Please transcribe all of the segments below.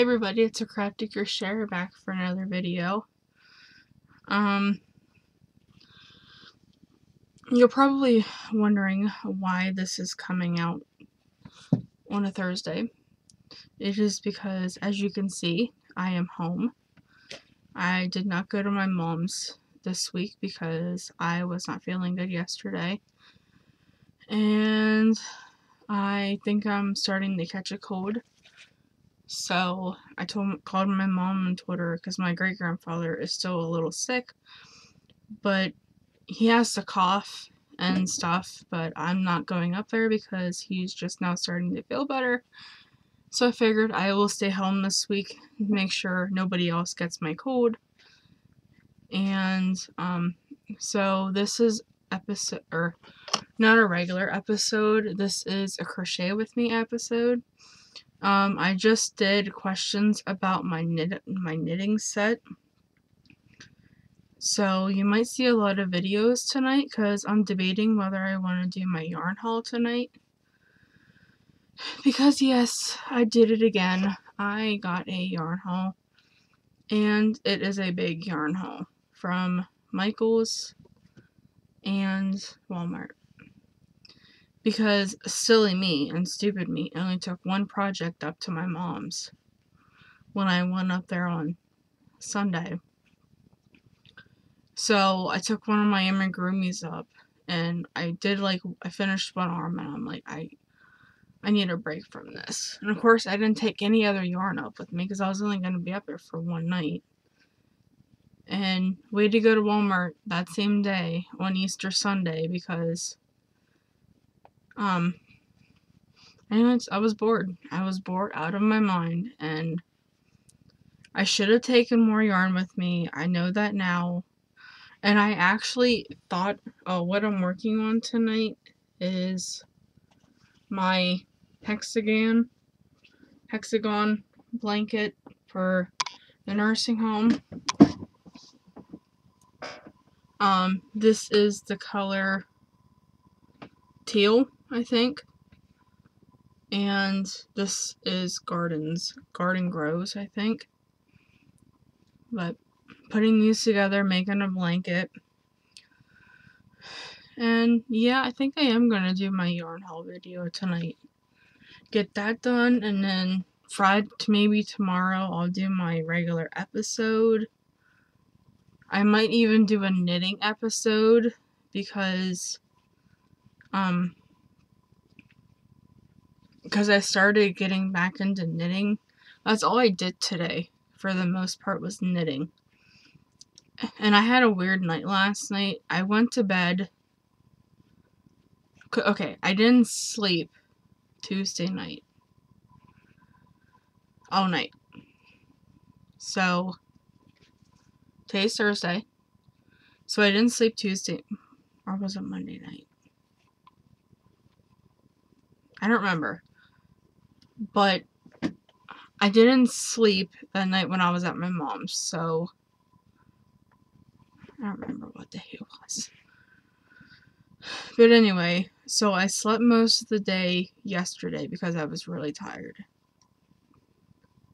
Hey everybody, it's a crafty crochet back for another video. You're probably wondering why this is coming out on a Thursday. It is because, as you can see, I am home. I did not go to my mom's this week because I was not feeling good yesterday. And I think I'm starting to catch a cold. So I called my mom and told her, because my great-grandfather is still a little sick, but he has to cough and stuff, but I'm not going up there because he's just now starting to feel better. So I figured I will stay home this week, make sure nobody else gets my cold. And so this is episode, or not a regular episode, this is a crochet with me episode. I just did questions about my knitting set. So you might see a lot of videos tonight because I'm debating whether I want to do my yarn haul tonight. Because yes, I did it again. I got a yarn haul. And it is a big yarn haul from Michael's and Walmart. Because silly me and stupid me only took one project up to my mom's when I went up there on Sunday. So I took one of my amigurumis up, and I finished one arm, and I'm like, I need a break from this. And of course, I didn't take any other yarn up with me because I was only going to be up there for one night. And we had to go to Walmart that same day on Easter Sunday because, anyways, I was bored. I was bored out of my mind, and I should have taken more yarn with me. I know that now. And I actually thought, what I'm working on tonight is my hexagon blanket for the nursing home. This is the color teal, I think. And this is Garden Grows, I think. But putting these together, making a blanket. And yeah, I think I am going to do my yarn haul video tonight. Get that done, and then maybe tomorrow I'll do my regular episode. I might even do a knitting episode because I started getting back into knitting. That's all I did today for the most part was knitting. And I had a weird night last night. I went to bed. Okay, I didn't sleep Tuesday night. All night. So today's Thursday. So I didn't sleep Tuesday. Or was it Monday night? I don't remember. But I didn't sleep that night when I was at my mom's, so I don't remember what day it was. But anyway, so I slept most of the day yesterday because I was really tired.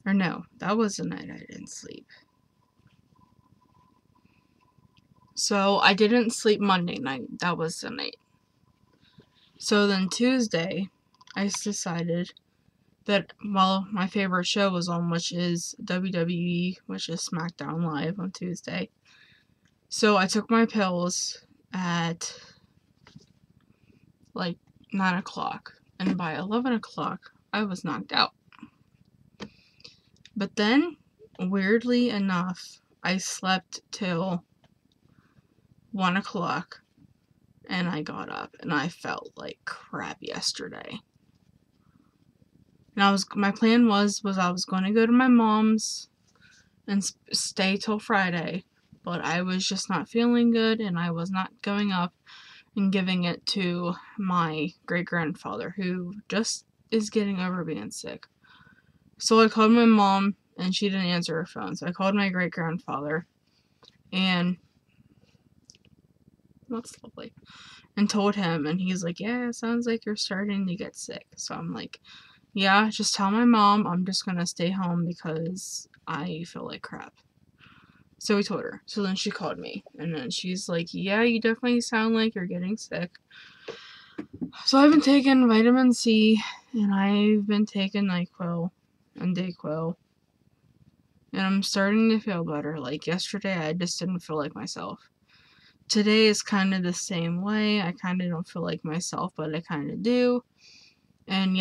Or no, that was the night I didn't sleep. So I didn't sleep Monday night. That was the night. So then Tuesday, I decided that, well, my favorite show was on, which is WWE, which is SmackDown Live on Tuesday. So I took my pills at like 9 o'clock, and by 11 o'clock, I was knocked out. But then, weirdly enough, I slept till 1 o'clock, and I got up, and I felt like crap yesterday. And my plan was I was going to go to my mom's and stay till Friday, but I was just not feeling good, and I was not going up and giving it to my great-grandfather, who just is getting over being sick. So I called my mom, and she didn't answer her phone, so I called my great-grandfather, and that's lovely, and told him, and he's like, yeah, sounds like you're starting to get sick. So I'm like, yeah, just tell my mom I'm just gonna stay home because I feel like crap. So we told her. So then she called me, and then she's like, yeah, you definitely sound like you're getting sick. So I've been taking vitamin C, and I've been taking NyQuil and DayQuil, and I'm starting to feel better. Like yesterday, I just didn't feel like myself. Today is kind of the same way. I kind of don't feel like myself, but I kind of do. And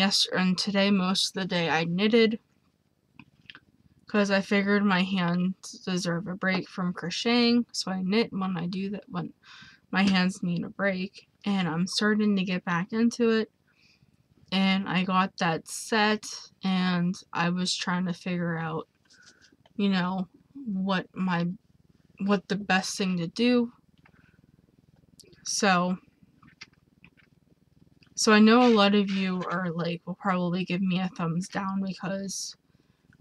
today, most of the day, I knitted because I figured my hands deserve a break from crocheting. So I knit when I do that, when my hands need a break. And I'm starting to get back into it. And I got that set, and I was trying to figure out, you know, what the best thing to do. So I know a lot of you are like, will probably give me a thumbs down because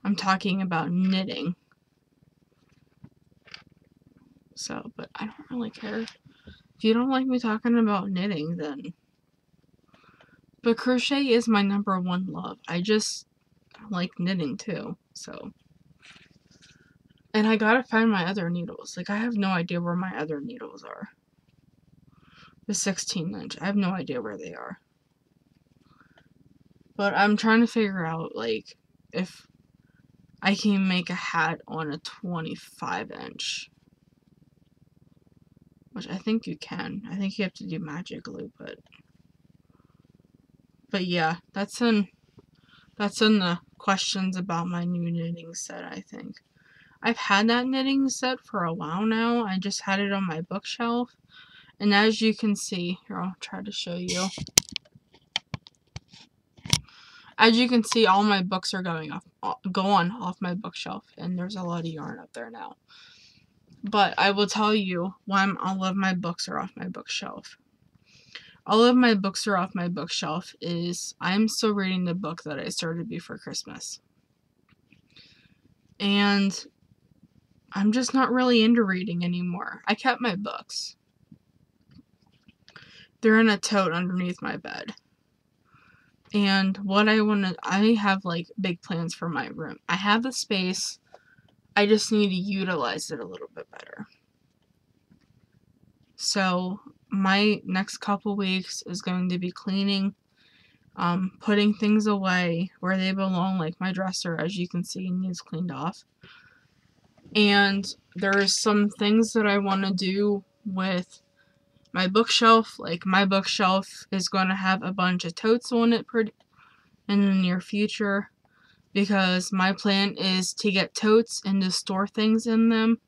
I'm talking about knitting. So, but I don't really care. If you don't like me talking about knitting, then. But crochet is my #1 love. I just like knitting too, so. And I gotta find my other needles. Like, I have no idea where my other needles are. The 16-inch. I have no idea where they are. But I'm trying to figure out, like, if I can make a hat on a 25-inch. Which I think you can. I think you have to do magic glue, but yeah, that's in the questions about my new knitting set, I think. I've had that knitting set for a while now. I just had it on my bookshelf. And as you can see, here, I'll try to show you. As you can see, all my books are gone off my bookshelf, and there's a lot of yarn up there now. But I will tell you why all of my books are off my bookshelf. All of my books are off my bookshelf is I'm still reading the book that I started before Christmas. And I'm just not really into reading anymore. I kept my books. They're in a tote underneath my bed. And I have like big plans for my room. I have the space. I just need to utilize it a little bit better. So my next couple weeks is going to be cleaning, putting things away where they belong, like my dresser, as you can see, needs cleaned off. And there's some things that I want to do with my bookshelf. Like, my bookshelf is going to have a bunch of totes on it in the near future, because my plan is to get totes and to store things in them,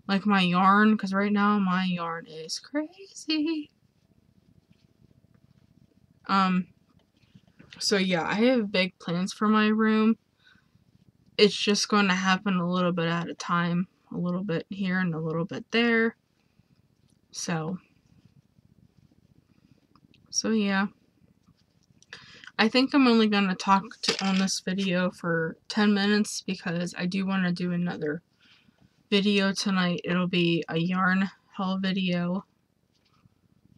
like my yarn, because right now my yarn is crazy. So yeah, I have big plans for my room. It's just going to happen a little bit at a time, a little bit here and a little bit there. So yeah. I think I'm only going to talk on this video for 10 minutes because I do want to do another video tonight. It'll be a yarn haul video,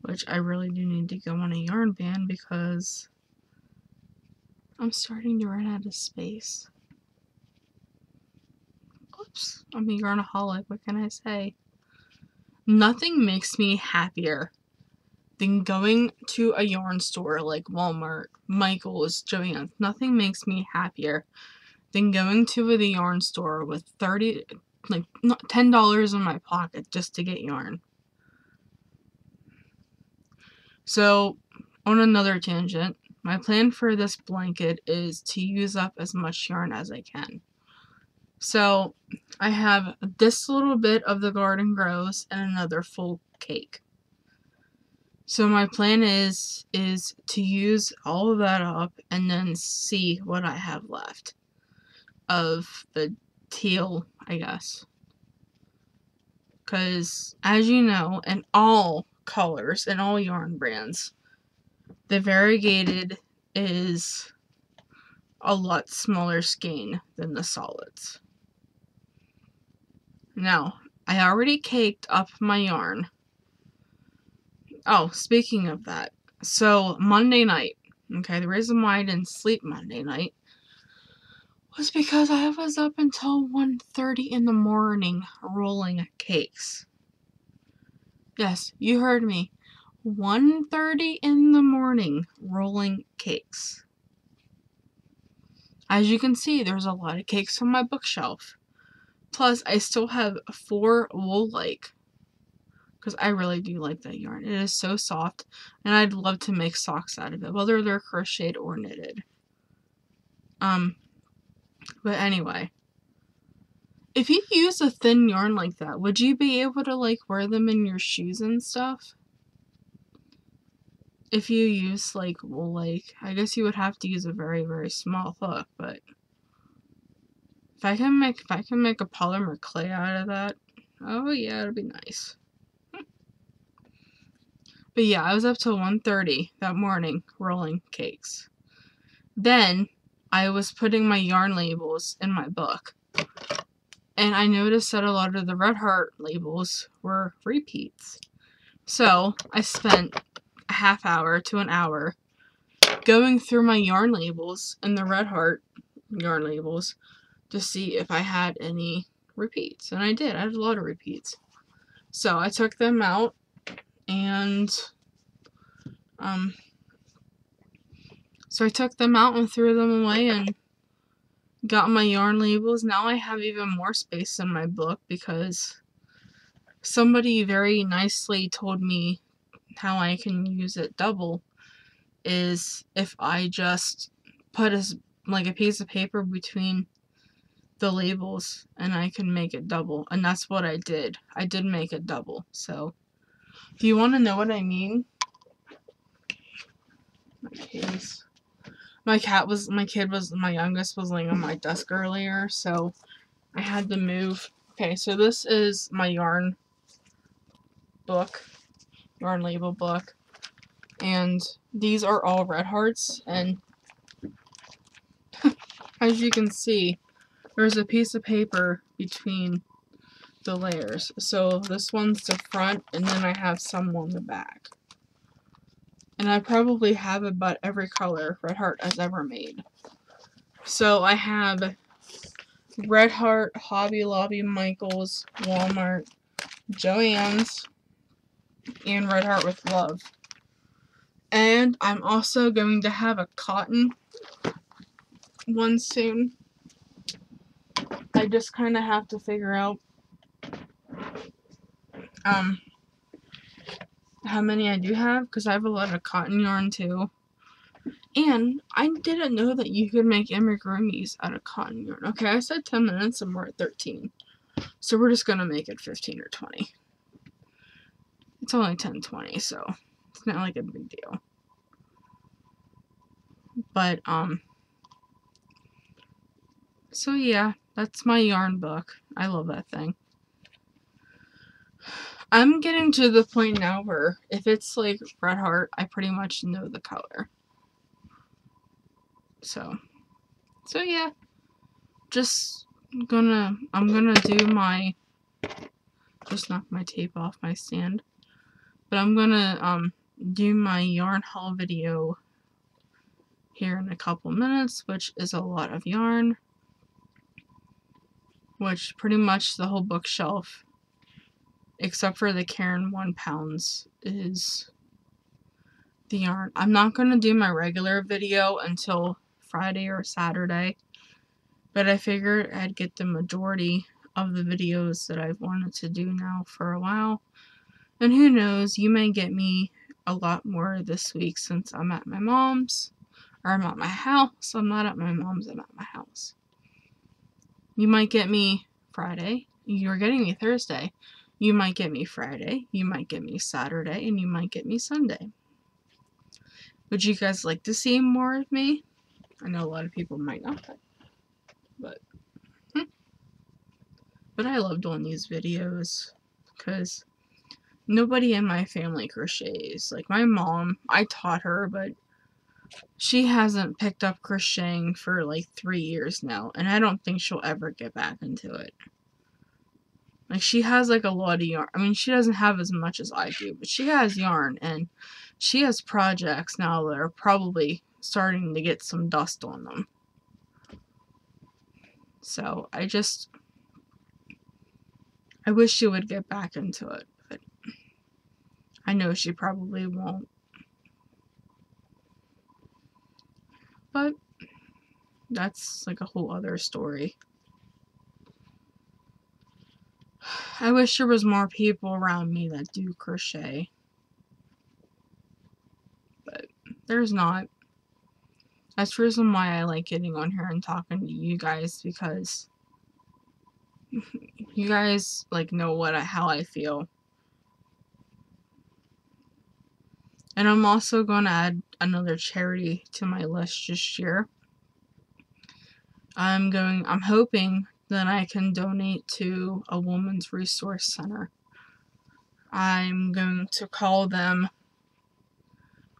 which I really do need to go on a yarn ban because I'm starting to run out of space. Oops, I'm a yarnaholic, what can I say? Nothing makes me happier than going to a yarn store like Walmart, Michael's, Joann's. Nothing makes me happier than going to the yarn store with $10 in my pocket just to get yarn. So, on another tangent, my plan for this blanket is to use up as much yarn as I can. So, I have this little bit of the Garden Grows and another full cake. So my plan is to use all of that up and then see what I have left of the teal, I guess. Because, as you know, in all colors, in all yarn brands, the variegated is a lot smaller skein than the solids. Now, I already caked up my yarn. Oh, speaking of that, so Monday night, Okay, the reason why I didn't sleep Monday night was because I was up until 1:30 in the morning rolling cakes. Yes, you heard me. 1:30 in the morning rolling cakes. As you can see, there's a lot of cakes on my bookshelf. Plus, I still have 4 wool-like, because I really do like that yarn. It is so soft, and I'd love to make socks out of it, whether they're crocheted or knitted. But anyway, if you use a thin yarn like that, would you be able to, like, wear them in your shoes and stuff? If you use, like, wool-like, I guess you would have to use a very, very small hook, but if I can make a polymer clay out of that, oh yeah, it'll be nice. But yeah, I was up till 1:30 that morning rolling cakes. Then I was putting my yarn labels in my book, and I noticed that a lot of the Red Heart labels were repeats. So I spent a half hour to an hour going through my yarn labels and the Red Heart yarn labels to see if I had any repeats. And I did. I had a lot of repeats. So I took them out and threw them away and got my yarn labels. Now I have even more space in my book because somebody very nicely told me how I can use it double is if I just put a piece of paper between the labels and I can make it double, and that's what I did. I did make it double. So if you want to know what I mean, my youngest was laying on my desk earlier, so I had to move. Okay, so this is my yarn label book, and these are all Red Hearts, and as you can see, there's a piece of paper between the layers. So this one's the front, and then I have some on the back. And I probably have about every color Red Heart has ever made. So I have Red Heart, Hobby Lobby, Michaels, Walmart, Joann's, and Red Heart with Love. And I'm also going to have a cotton one soon. I just kind of have to figure out how many I do have, because I have a lot of cotton yarn too. And I didn't know that you could make amigurumis out of cotton yarn. Okay, I said 10 minutes and we're at 13. So we're just going to make it 15 or 20. It's only 10:20, so it's not like a big deal. But, so yeah, that's my yarn book. I love that thing. I'm getting to the point now where if it's like Red Heart, I pretty much know the color. So yeah, I'm gonna do my, just knock my tape off my stand, but I'm gonna, do my yarn haul video here in a couple minutes, which is a lot of yarn, which pretty much the whole bookshelf, except for the Cairn 1 pounds, is the yarn. I'm not gonna do my regular video until Friday or Saturday, but I figured I'd get the majority of the videos that I've wanted to do now for a while. And who knows, you may get me a lot more this week since I'm at my mom's, or I'm at my house. I'm not at my mom's, I'm at my house. You might get me Friday. You're getting me Thursday. You might get me Friday. You might get me Saturday. And you might get me Sunday. Would you guys like to see more of me? I know a lot of people might not, but I love doing these videos because nobody in my family crochets. Like my mom, I taught her, but she hasn't picked up crocheting for like 3 years now, and I don't think she'll ever get back into it. Like she has like a lot of yarn. I mean, she doesn't have as much as I do, but she has yarn, and she has projects now that are probably starting to get some dust on them. So I wish she would get back into it, but I know she probably won't. But that's like a whole other story. I wish there was more people around me that do crochet, but there's not. That's the reason why I like getting on here and talking to you guys, because you guys like know how I feel. And I'm also gonna add another charity to my list this year. I'm hoping that I can donate to a women's resource center. I'm going to call them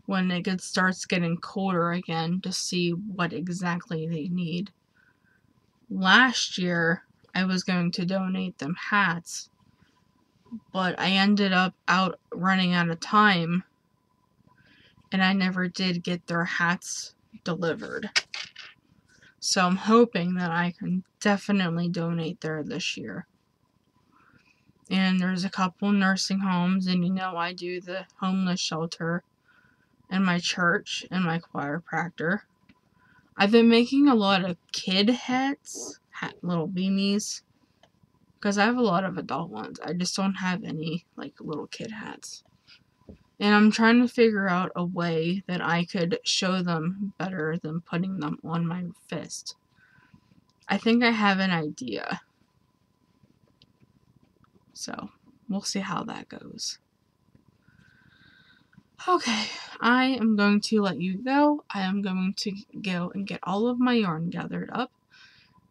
when it starts getting colder again to see what exactly they need. Last year, I was going to donate them hats, but I ended up running out of time, and I never did get their hats delivered. So I'm hoping that I can definitely donate there this year. And there's a couple nursing homes, and I do the homeless shelter and my church and my chiropractor. I've been making a lot of kid hats, little beanies, because I have a lot of adult ones. I just don't have any like little kid hats. And I'm trying to figure out a way that I could show them better than putting them on my fist. I think I have an idea. So, we'll see how that goes. Okay, I am going to let you go. I am going to go and get all of my yarn gathered up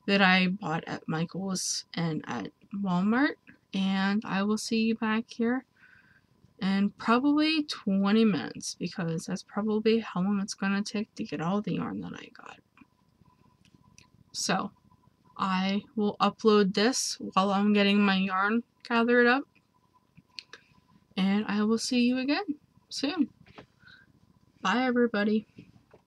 that I bought at Michael's and at Walmart. And I will see you back here in probably 20 minutes, because that's probably how long it's going to take to get all the yarn that I got. So, I will upload this while I'm getting my yarn gathered up. And I will see you again soon. Bye, everybody.